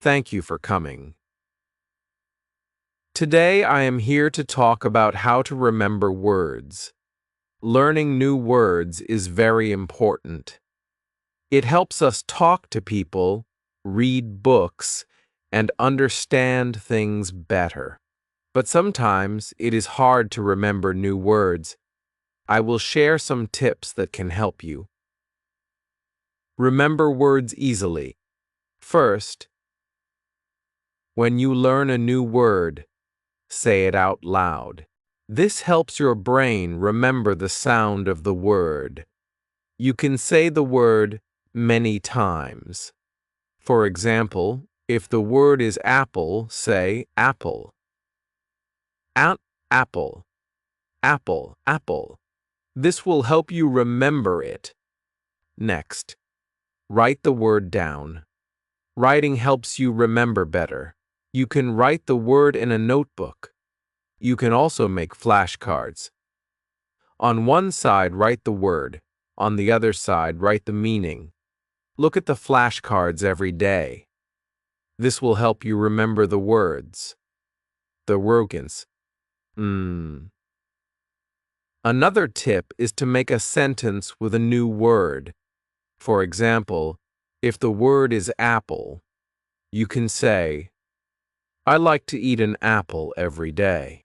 Thank you for coming. Today I am here to talk about how to remember words. Learning new words is very important. It helps us talk to people, read books, and understand things better. But sometimes it is hard to remember new words. I will share some tips that can help you. Remember words easily. First, when you learn a new word, say it out loud. This helps your brain remember the sound of the word. You can say the word many times. For example, if the word is apple, say apple. Apple, apple, apple. This will help you remember it. Next, write the word down. Writing helps you remember better. You can write the word in a notebook. You can also make flashcards. On one side, write the word. On the other side, write the meaning. Look at the flashcards every day. This will help you remember the words. The words. Another tip is to make a sentence with a new word. For example, if the word is apple, you can say, I like to eat an apple every day.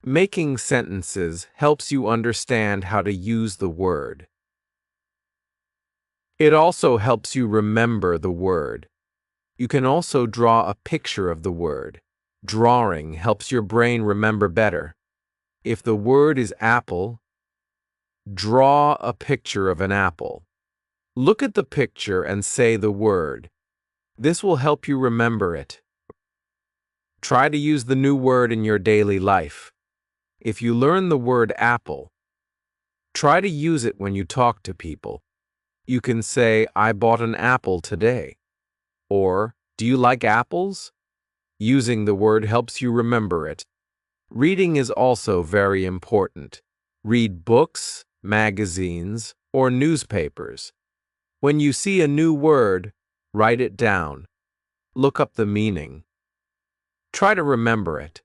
Making sentences helps you understand how to use the word. It also helps you remember the word. You can also draw a picture of the word. Drawing helps your brain remember better. If the word is apple, draw a picture of an apple. Look at the picture and say the word. This will help you remember it. Try to use the new word in your daily life. If you learn the word apple, try to use it when you talk to people. You can say, I bought an apple today. Or, do you like apples? Using the word helps you remember it. Reading is also very important. Read books, magazines, or newspapers. When you see a new word, write it down. Look up the meaning. Try to remember it.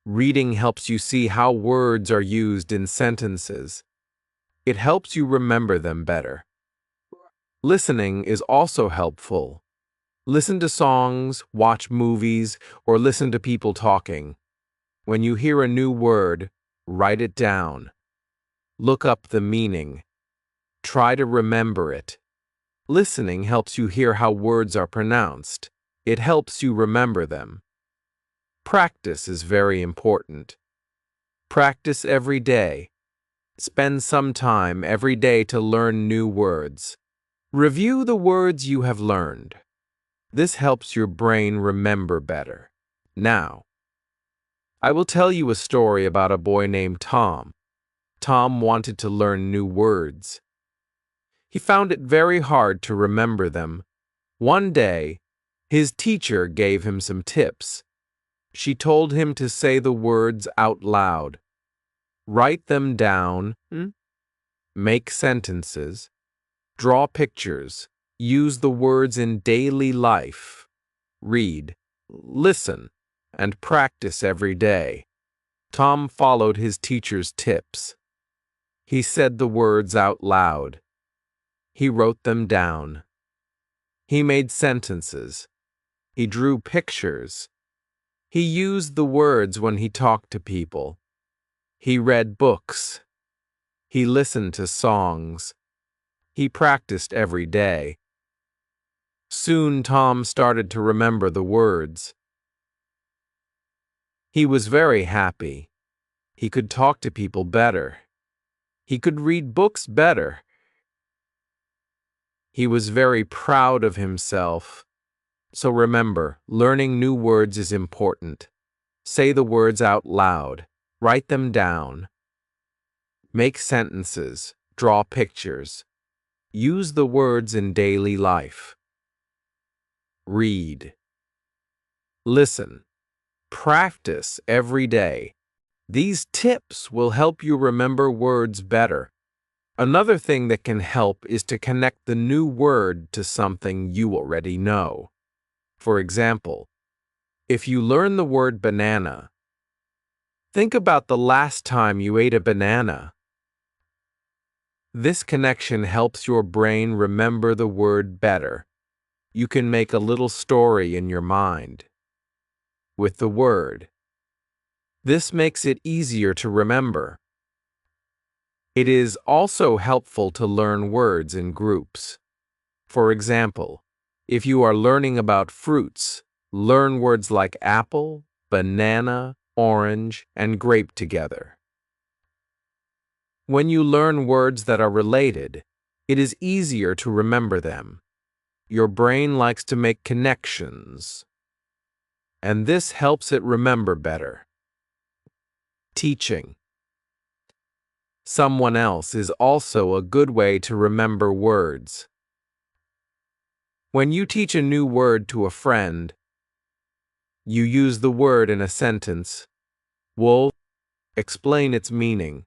Reading helps you see how words are used in sentences. It helps you remember them better. Listening is also helpful. Listen to songs, watch movies, or listen to people talking. When you hear a new word, write it down. Look up the meaning. Try to remember it. Listening helps you hear how words are pronounced. It helps you remember them. Practice is very important. Practice every day. Spend some time every day to learn new words. Review the words you have learned. This helps your brain remember better. Now, I will tell you a story about a boy named Tom. Tom wanted to learn new words. He found it very hard to remember them. One day, his teacher gave him some tips. She told him to say the words out loud. Write them down, make sentences, draw pictures, use the words in daily life, read, listen, and practice every day. Tom followed his teacher's tips. He said the words out loud. He wrote them down. He made sentences. He drew pictures. He used the words when he talked to people. He read books. He listened to songs. He practiced every day. Soon Tom started to remember the words. He was very happy. He could talk to people better. He could read books better. He was very proud of himself. So remember, learning new words is important. Say the words out loud. Write them down. Make sentences. Draw pictures. Use the words in daily life. Read. Listen. Practice every day. These tips will help you remember words better. Another thing that can help is to connect the new word to something you already know. For example, if you learn the word banana, think about the last time you ate a banana. This connection helps your brain remember the word better. You can make a little story in your mind with the word. This makes it easier to remember. It is also helpful to learn words in groups. For example, if you are learning about fruits, learn words like apple, banana, orange, and grape together. When you learn words that are related, it is easier to remember them. Your brain likes to make connections, and this helps it remember better. Teaching someone else is also a good way to remember words. When you teach a new word to a friend, you use the word in a sentence, will explain its meaning,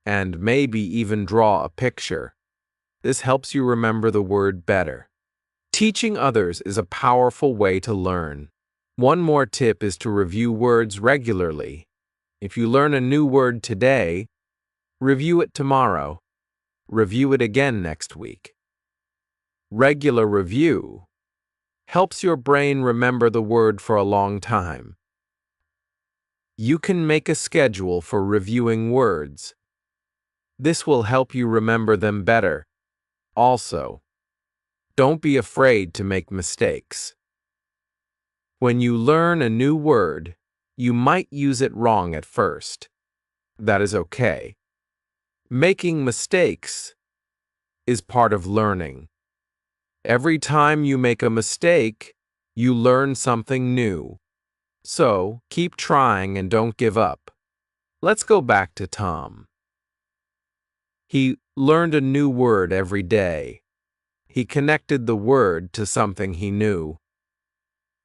and maybe even draw a picture. This helps you remember the word better. Teaching others is a powerful way to learn. One more tip is to review words regularly. If you learn a new word today, review it tomorrow. Review it again next week. Regular review helps your brain remember the word for a long time. You can make a schedule for reviewing words. This will help you remember them better. Also, don't be afraid to make mistakes. When you learn a new word, you might use it wrong at first. That is okay. Making mistakes is part of learning. Every time you make a mistake, you learn something new. So, keep trying and don't give up. Let's go back to Tom. He learned a new word every day. He connected the word to something he knew.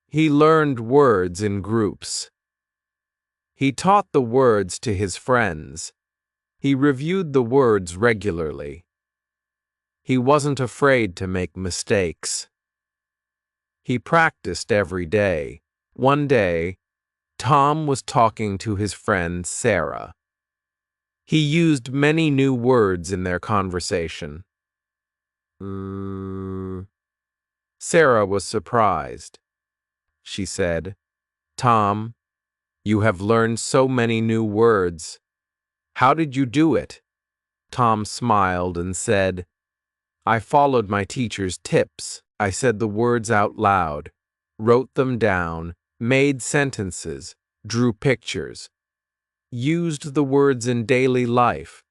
He learned words in groups. He taught the words to his friends. He reviewed the words regularly. He wasn't afraid to make mistakes. He practiced every day. One day, Tom was talking to his friend Sarah. He used many new words in their conversation. Sarah was surprised. She said, "Tom, you have learned so many new words. How did you do it?" Tom smiled and said, "I followed my teacher's tips. I said the words out loud, wrote them down, made sentences, drew pictures, used the words in daily life,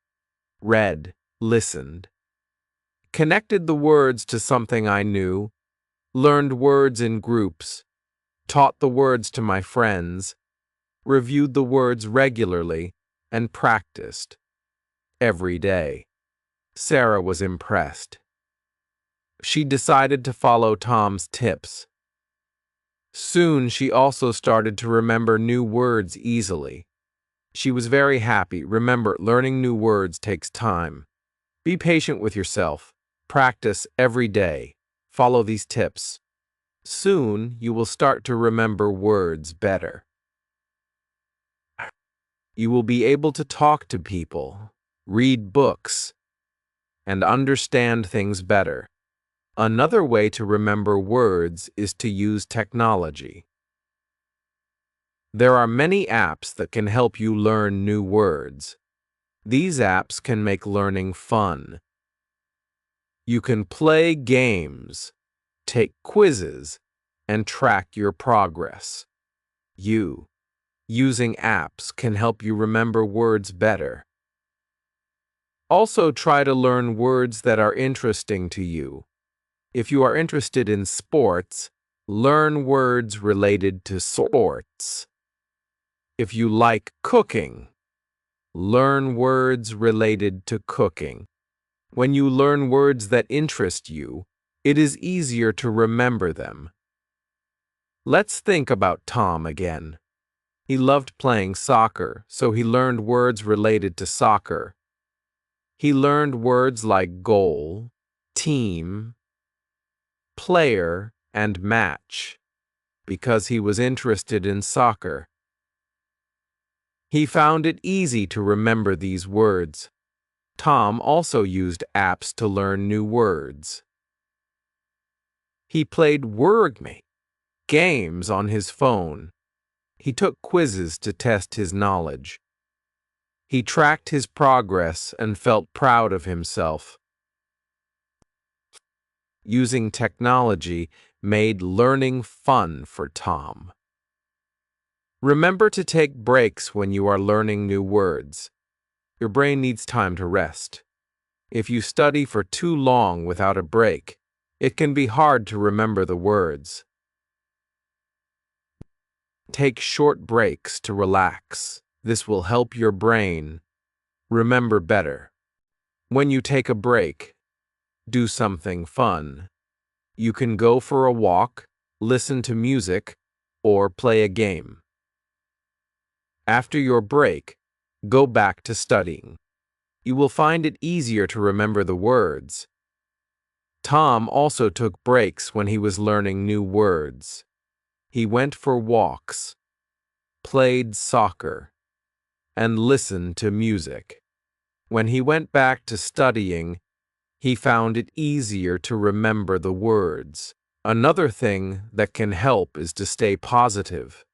read, listened, connected the words to something I knew, learned words in groups, taught the words to my friends, reviewed the words regularly, and practiced every day." Sarah was impressed. She decided to follow Tom's tips. Soon she also started to remember new words easily. She was very happy. Remember, learning new words takes time. Be patient with yourself. Practice every day. Follow these tips. Soon you will start to remember words better. You will be able to talk to people, read books, and understand things better. Another way to remember words is to use technology. There are many apps that can help you learn new words. These apps can make learning fun. You can play games, take quizzes, and track your progress. Using apps can help you remember words better. Also, try to learn words that are interesting to you. If you are interested in sports, learn words related to sports. If you like cooking, learn words related to cooking. When you learn words that interest you, it is easier to remember them. Let's think about Tom again. He loved playing soccer, so he learned words related to soccer. He learned words like goal, team, player, and match because he was interested in soccer. He found it easy to remember these words. Tom also used apps to learn new words. He played word games on his phone. He took quizzes to test his knowledge. He tracked his progress and felt proud of himself. Using technology made learning fun for Tom. Remember to take breaks when you are learning new words. Your brain needs time to rest. If you study for too long without a break, it can be hard to remember the words. Take short breaks to relax. This will help your brain remember better. When you take a break, do something fun. You can go for a walk, listen to music, or play a game. After your break, go back to studying. You will find it easier to remember the words. Tom also took breaks when he was learning new words. He went for walks, played soccer, and listened to music. When he went back to studying, he found it easier to remember the words. Another thing that can help is to stay positive.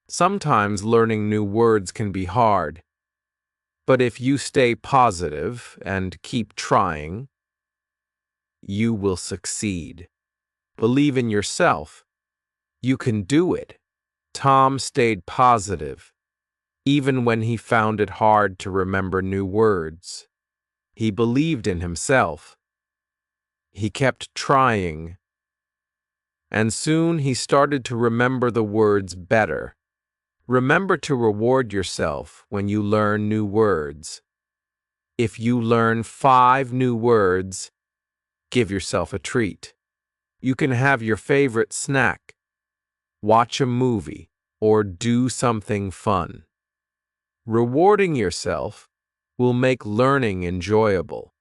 Sometimes learning new words can be hard, but if you stay positive and keep trying, you will succeed. Believe in yourself. You can do it. Tom stayed positive, even when he found it hard to remember new words. He believed in himself. He kept trying, and soon he started to remember the words better. Remember to reward yourself when you learn new words. If you learn 5 new words, give yourself a treat. You can have your favorite snack, watch a movie, or do something fun. Rewarding yourself will make learning enjoyable.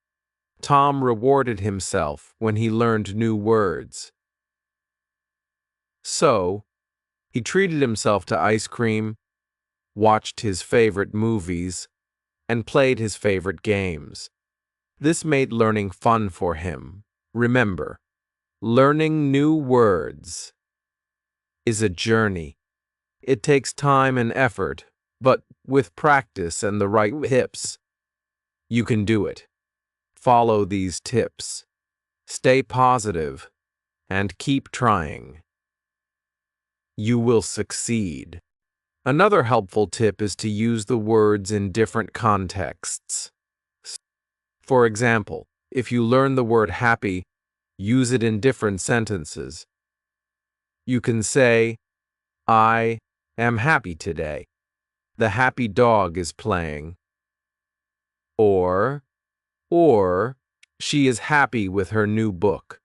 Tom rewarded himself when he learned new words. So, he treated himself to ice cream, watched his favorite movies, and played his favorite games. This made learning fun for him. Remember, learning new words is a journey. It takes time and effort, but with practice and the right tips, you can do it. Follow these tips. Stay positive and keep trying. You will succeed. Another helpful tip is to use the words in different contexts. For example, if you learn the word happy, use it in different sentences. You can say, I am happy today. The happy dog is playing. Or, she is happy with her new book.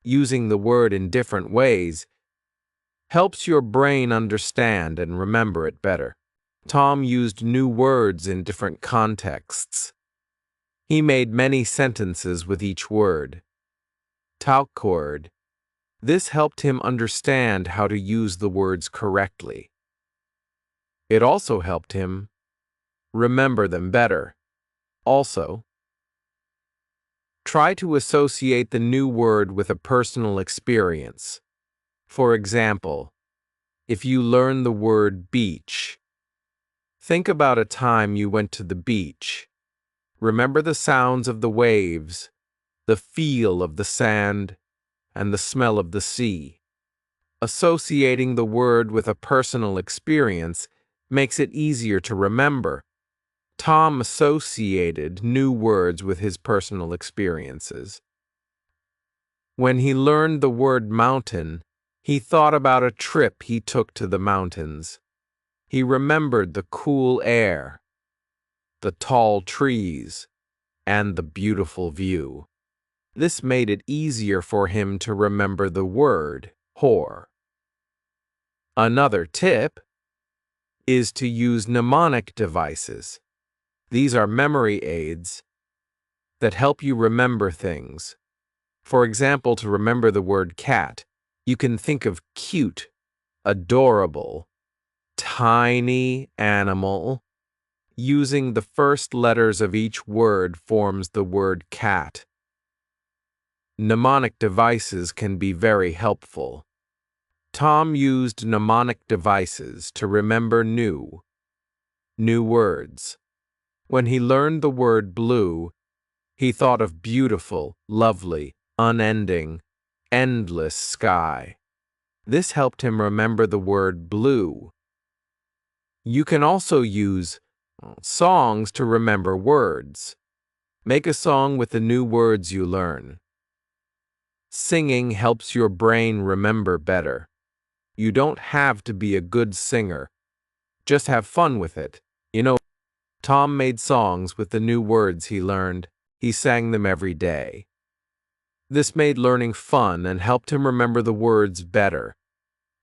Using the word in different ways helps your brain understand and remember it better. Tom used new words in different contexts. He made many sentences with each word. Talkord. This helped him understand how to use the words correctly. It also helped him remember them better. Also, try to associate the new word with a personal experience. For example, if you learn the word beach, think about a time you went to the beach. Remember the sounds of the waves, the feel of the sand, and the smell of the sea. Associating the word with a personal experience makes it easier to remember. Tom associated new words with his personal experiences. When he learned the word mountain, he thought about a trip he took to the mountains. He remembered the cool air, the tall trees, and the beautiful view. This made it easier for him to remember the word whore. Another tip is to use mnemonic devices. These are memory aids that help you remember things. For example, to remember the word cat, You can think of cute, adorable, tiny animal. Using the first letters of each word forms the word cat. Mnemonic devices can be very helpful. Tom used mnemonic devices to remember new words. When he learned the word blue, he thought of beautiful, lovely, unending, endless sky. This helped him remember the word blue. You can also use songs to remember words. Make a song with the new words you learn. Singing helps your brain remember better. You don't have to be a good singer. Just have fun with it. Tom made songs with the new words he learned. He sang them every day. This made learning fun and helped him remember the words better.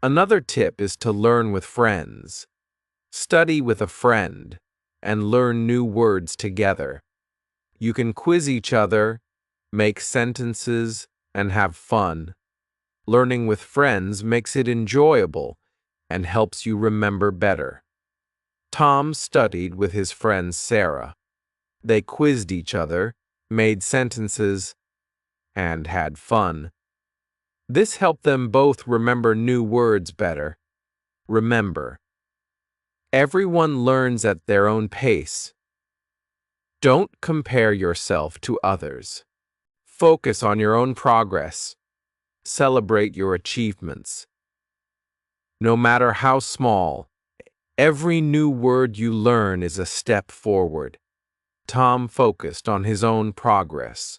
Another tip is to learn with friends. Study with a friend and learn new words together. You can quiz each other, make sentences, and have fun. Learning with friends makes it enjoyable and helps you remember better. Tom studied with his friend Sarah. They quizzed each other, made sentences, and had fun. This helped them both remember new words better. Remember, everyone learns at their own pace. Don't compare yourself to others. Focus on your own progress. Celebrate your achievements. No matter how small, every new word you learn is a step forward. Tom focused on his own progress.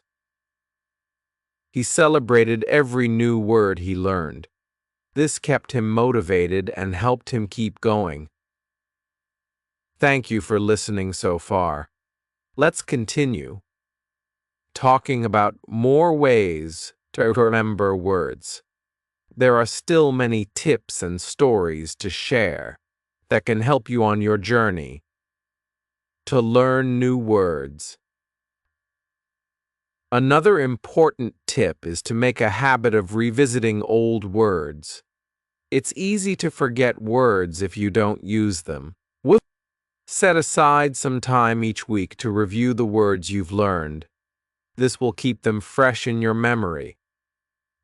He celebrated every new word he learned. This kept him motivated and helped him keep going. Thank you for listening so far. Let's continue talking about more ways to remember words. There are still many tips and stories to share that can help you on your journey to learn new words. Another important tip is to make a habit of revisiting old words. It's easy to forget words if you don't use them. Set aside some time each week to review the words you've learned. This will keep them fresh in your memory.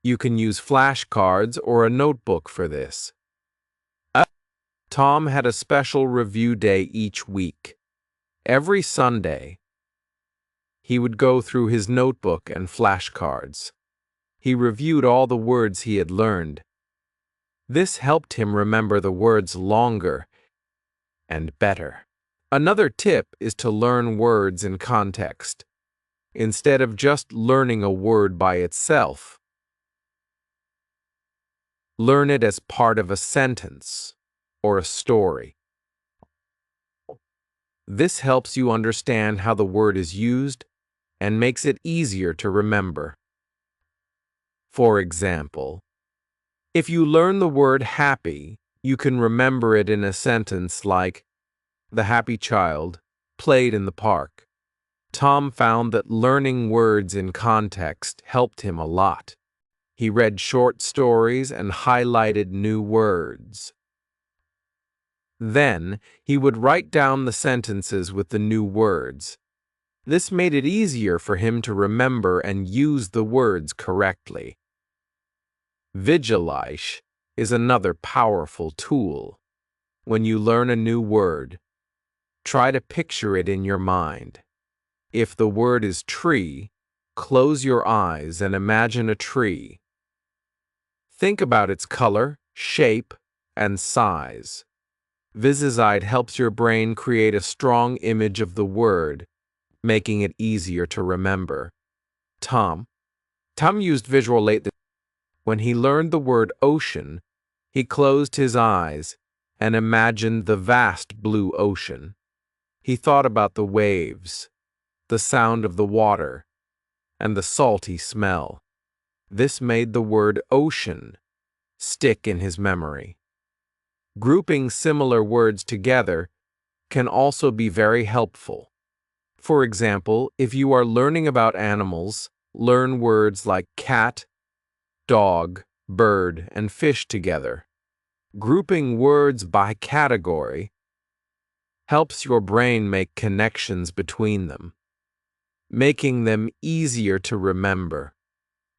You can use flashcards or a notebook for this. Tom had a special review day each week. Every Sunday, he would go through his notebook and flashcards. He reviewed all the words he had learned. This helped him remember the words longer and better. Another tip is to learn words in context. Instead of just learning a word by itself, learn it as part of a sentence or a story. This helps you understand how the word is used and makes it easier to remember. For example, if you learn the word happy, you can remember it in a sentence like, "The happy child played in the park." Tom found that learning words in context helped him a lot. He read short stories and highlighted new words. Then, he would write down the sentences with the new words. This made it easier for him to remember and use the words correctly. Visualize is another powerful tool. When you learn a new word, try to picture it in your mind. If the word is tree, close your eyes and imagine a tree. Think about its color, shape, and size. Visualize helps your brain create a strong image of the word, making it easier to remember. Tom used visualize. When he learned the word ocean, he closed his eyes and imagined the vast blue ocean. He thought about the waves, the sound of the water, and the salty smell. This made the word ocean stick in his memory. Grouping similar words together can also be very helpful. For example, if you are learning about animals, learn words like cat, dog, bird, and fish together. Grouping words by category helps your brain make connections between them, making them easier to remember.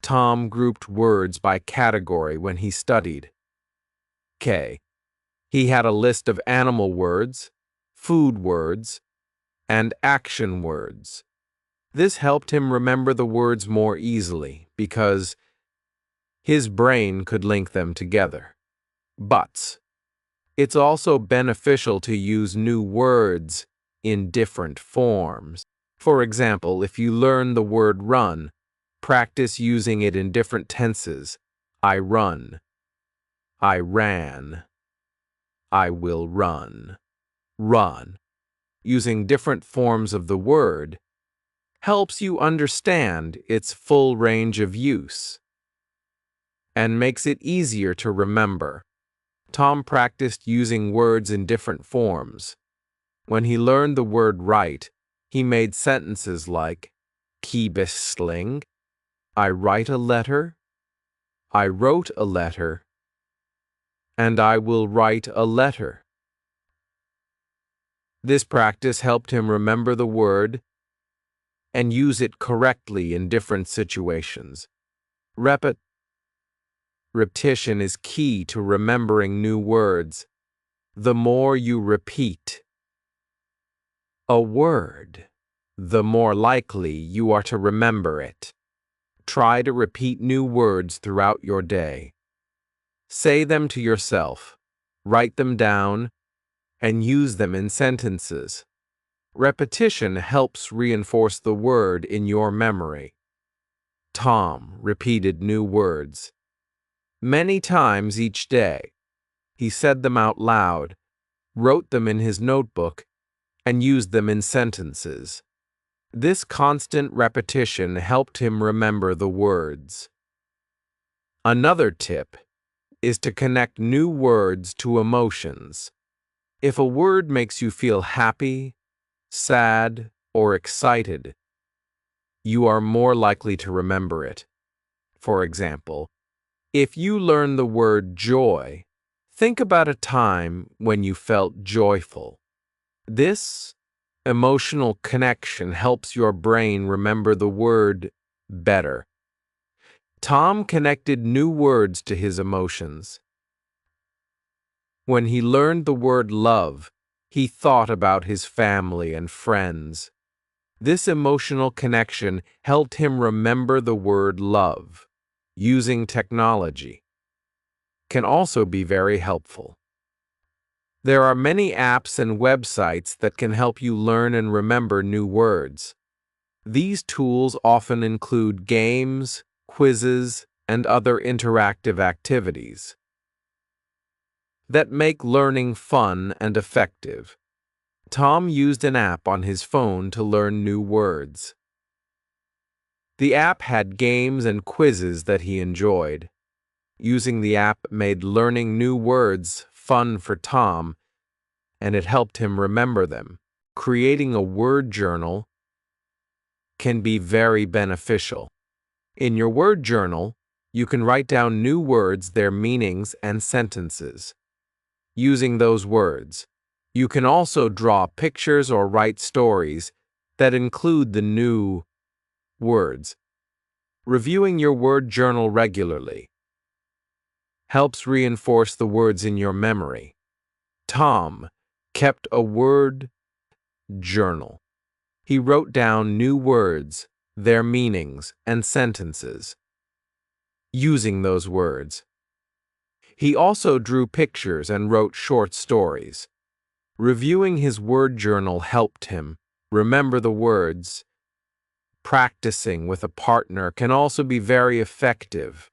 Tom grouped words by category when he studied. K. He had a list of animal words, food words, and action words. This helped him remember the words more easily because his brain could link them together. But it's also beneficial to use new words in different forms. For example, if you learn the word run, practice using it in different tenses. I run. I ran. I will run. Run. Using different forms of the word helps you understand its full range of use and makes it easier to remember. Tom practiced using words in different forms. When he learned the word right, he made sentences like Kiebisling, I write a letter, I wrote a letter, and I will write a letter. This practice helped him remember the word and use it correctly in different situations. Repetition is key to remembering new words. The more you repeat a word, the more likely you are to remember it. Try to repeat new words throughout your day. Say them to yourself, write them down, and use them in sentences. Repetition helps reinforce the word in your memory. Tom repeated new words many times each day. He said them out loud, wrote them in his notebook, and used them in sentences. This constant repetition helped him remember the words. Another tip is to connect new words to emotions. If a word makes you feel happy, sad, or excited, you are more likely to remember it. For example, if you learn the word joy, think about a time when you felt joyful. This emotional connection helps your brain remember the word better. Tom connected new words to his emotions. When he learned the word love, he thought about his family and friends. This emotional connection helped him remember the word love. Using technology can also be very helpful. There are many apps and websites that can help you learn and remember new words. These tools often include games, quizzes, and other interactive activities that make learning fun and effective. Tom used an app on his phone to learn new words. The app had games and quizzes that he enjoyed. Using the app made learning new words fun for Tom, and it helped him remember them. Creating a word journal can be very beneficial. In your word journal, you can write down new words, their meanings, and sentences. Using those words, you can also draw pictures or write stories that include the new words. Reviewing your word journal regularly helps reinforce the words in your memory. Tom kept a word journal. He wrote down new words, their meanings, and sentences. Using those words, he also drew pictures and wrote short stories. Reviewing his word journal helped him remember the words. Practicing with a partner can also be very effective.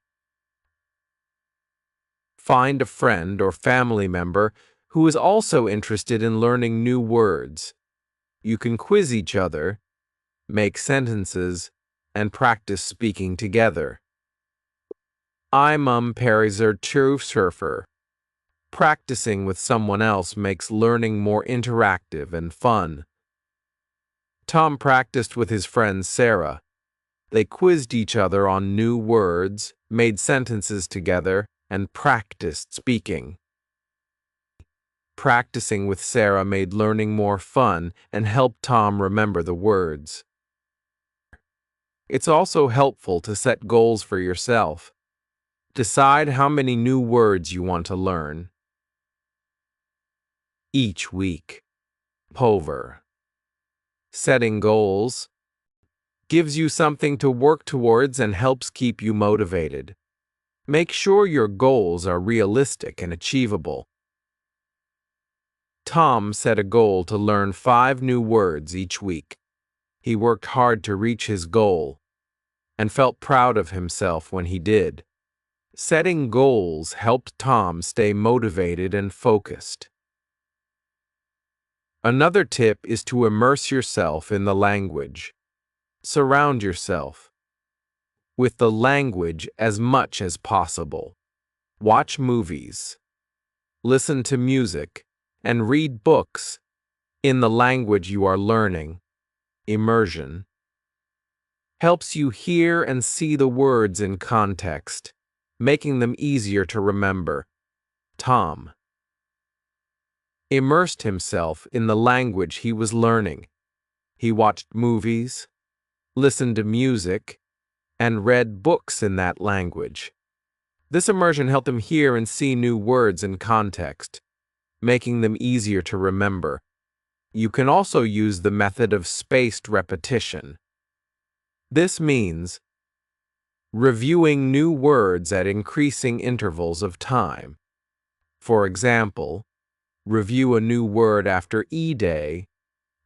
Find a friend or family member who is also interested in learning new words. You can quiz each other, make sentences, and practice speaking together. I'm Perizer Surfer. Practicing with someone else makes learning more interactive and fun. Tom practiced with his friend Sarah. They quizzed each other on new words made sentences together, and practiced speaking. Practicing with Sarah made learning more fun and helped Tom remember the words. It's also helpful to set goals for yourself. Decide how many new words you want to learn each week. Hover. Setting goals gives you something to work towards and helps keep you motivated. Make sure your goals are realistic and achievable. Tom set a goal to learn 5 new words each week. He worked hard to reach his goal and felt proud of himself when he did. Setting goals helped Tom stay motivated and focused. Another tip is to immerse yourself in the language. Surround yourself with the language as much as possible. Watch movies, listen to music, and read books in the language you are learning. Immersion helps you hear and see the words in context, making them easier to remember. Tom immersed himself in the language he was learning. He watched movies, listened to music, and read books in that language. This immersion helped him hear and see new words in context, making them easier to remember. You can also use the method of spaced repetition. This means reviewing new words at increasing intervals of time. For example, review a new word after E-Day,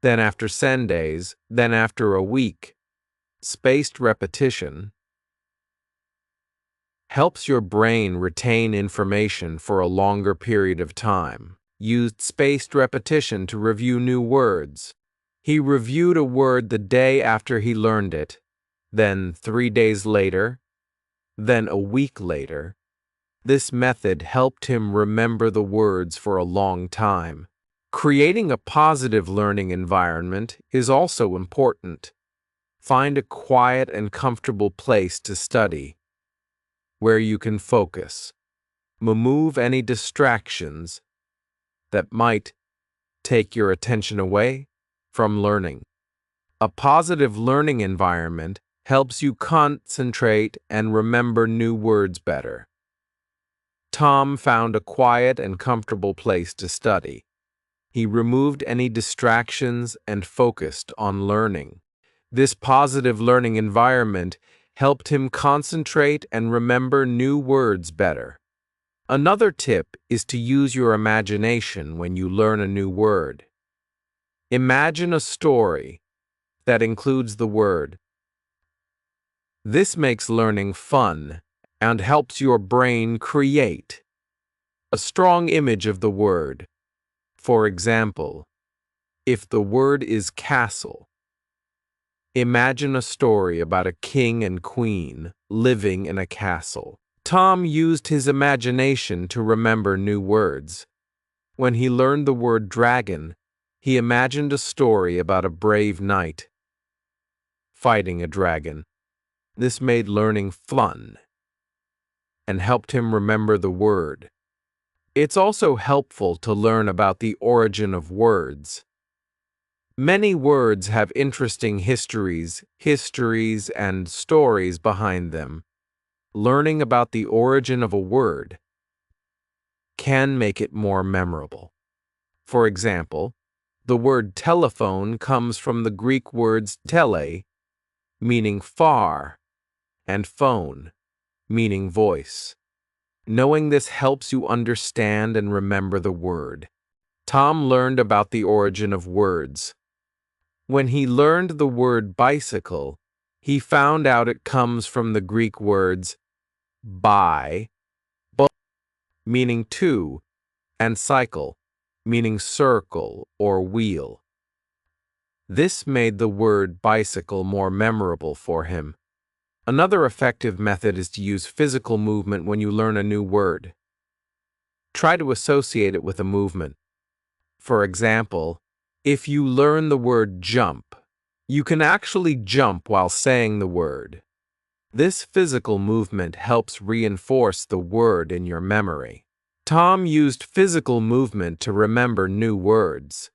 then after Sundays, then after a week. Spaced repetition helps your brain retain information for a longer period of time. Used spaced repetition to review new words. He reviewed a word the day after he learned it, then 3 days later, then a week later. This method helped him remember the words for a long time. Creating a positive learning environment is also important. Find a quiet and comfortable place to study, where you can focus. Remove any distractions that might take your attention away from learning. A positive learning environment helps you concentrate and remember new words better. Tom found a quiet and comfortable place to study. He removed any distractions and focused on learning. This positive learning environment helped him concentrate and remember new words better. Another tip is to use your imagination when you learn a new word. Imagine a story that includes the word. This makes learning fun and helps your brain create a strong image of the word. For example, if the word is castle, imagine a story about a king and queen living in a castle. Tom used his imagination to remember new words. When he learned the word dragon, he imagined a story about a brave knight fighting a dragon. This made learning fun and helped him remember the word. It's also helpful to learn about the origin of words. Many words have interesting histories, and stories behind them. Learning about the origin of a word can make it more memorable. For example, the word telephone comes from the Greek words tele, meaning far, and phone, meaning voice. Knowing this helps you understand and remember the word. Tom learned about the origin of words. When he learned the word bicycle, he found out it comes from the Greek words bi, meaning two, and cycle, meaning circle or wheel. This made the word bicycle more memorable for him. Another effective method is to use physical movement when you learn a new word. Try to associate it with a movement. For example, if you learn the word jump, you can actually jump while saying the word. This physical movement helps reinforce the word in your memory. Tom used physical movement to remember new words.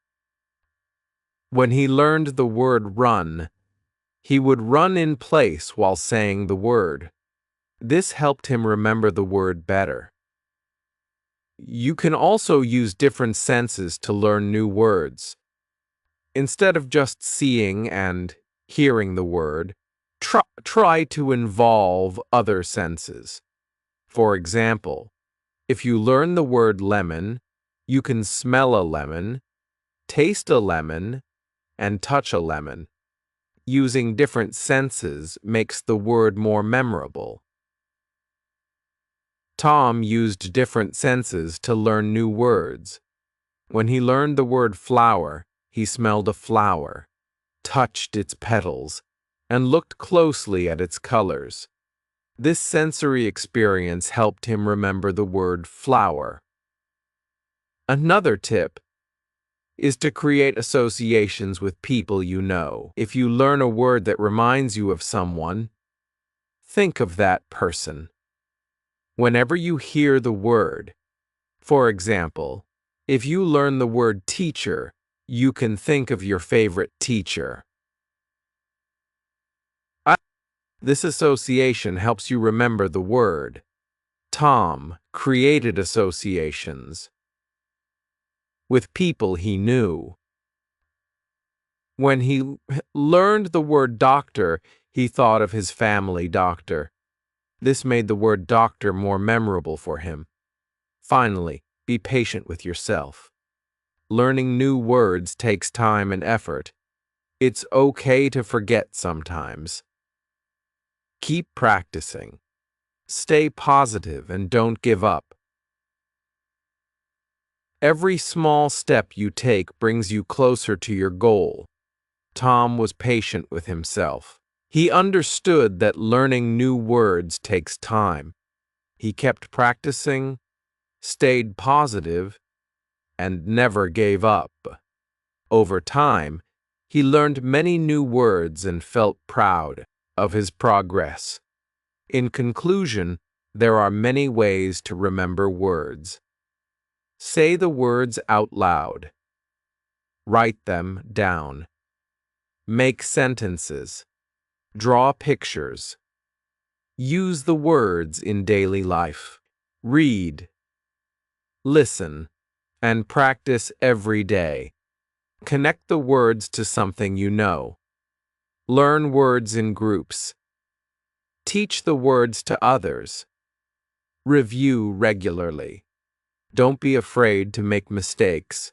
When he learned the word run, he would run in place while saying the word. This helped him remember the word better. You can also use different senses to learn new words. Instead of just seeing and hearing the word, try to involve other senses. For example, if you learn the word lemon, you can smell a lemon, taste a lemon, and touch a lemon. Using different senses makes the word more memorable. Tom used different senses to learn new words. When he learned the word flower, he smelled a flower, touched its petals, and looked closely at its colors. This sensory experience helped him remember the word flower. Another tip is to create associations with people you know. If you learn a word that reminds you of someone, think of that person. Whenever you hear the word, for example, if you learn the word teacher, you can think of your favorite teacher. This association helps you remember the word. Tom created associations with people he knew. When he learned the word doctor, he thought of his family doctor. This made the word doctor more memorable for him. Finally, be patient with yourself. Learning new words takes time and effort. It's okay to forget sometimes. Keep practicing. Stay positive and don't give up. Every small step you take brings you closer to your goal. Tom was patient with himself. He understood that learning new words takes time. He kept practicing, stayed positive, and never gave up. Over time, he learned many new words and felt proud of his progress. In conclusion, there are many ways to remember words. Say the words out loud. Write them down. Make sentences. Draw pictures. Use the words in daily life. Read, listen, and practice every day. Connect the words to something you know. Learn words in groups. Teach the words to others. Review regularly. Don't be afraid to make mistakes.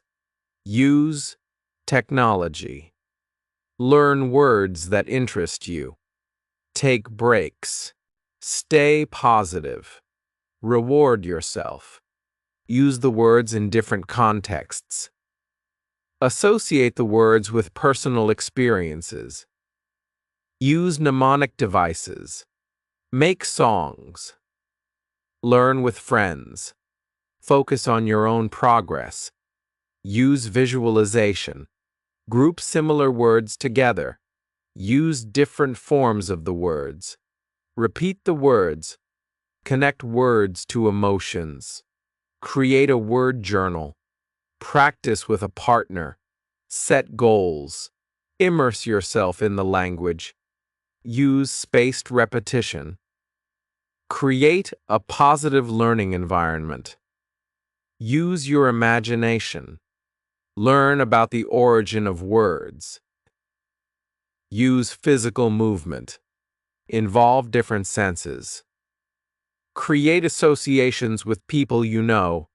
Use technology. Learn words that interest you. Take breaks. Stay positive. Reward yourself. Use the words in different contexts. Associate the words with personal experiences. Use mnemonic devices. Make songs. Learn with friends. Focus on your own progress. Use visualization. Group similar words together. Use different forms of the words. Repeat the words. Connect words to emotions. Create a word journal. Practice with a partner. Set goals. Immerse yourself in the language. Use spaced repetition. Create a positive learning environment. Use your imagination. Learn about the origin of words. Use physical movement. Involve different senses. Create associations with people you know.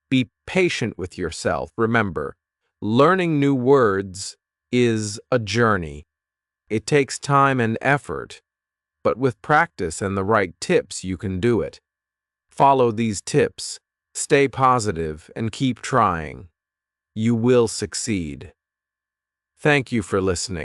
Be patient with yourself. Remember, learning new words is a journey. It takes time and effort, but with practice and the right tips, you can do it. Follow these tips, stay positive, and keep trying. You will succeed. Thank you for listening.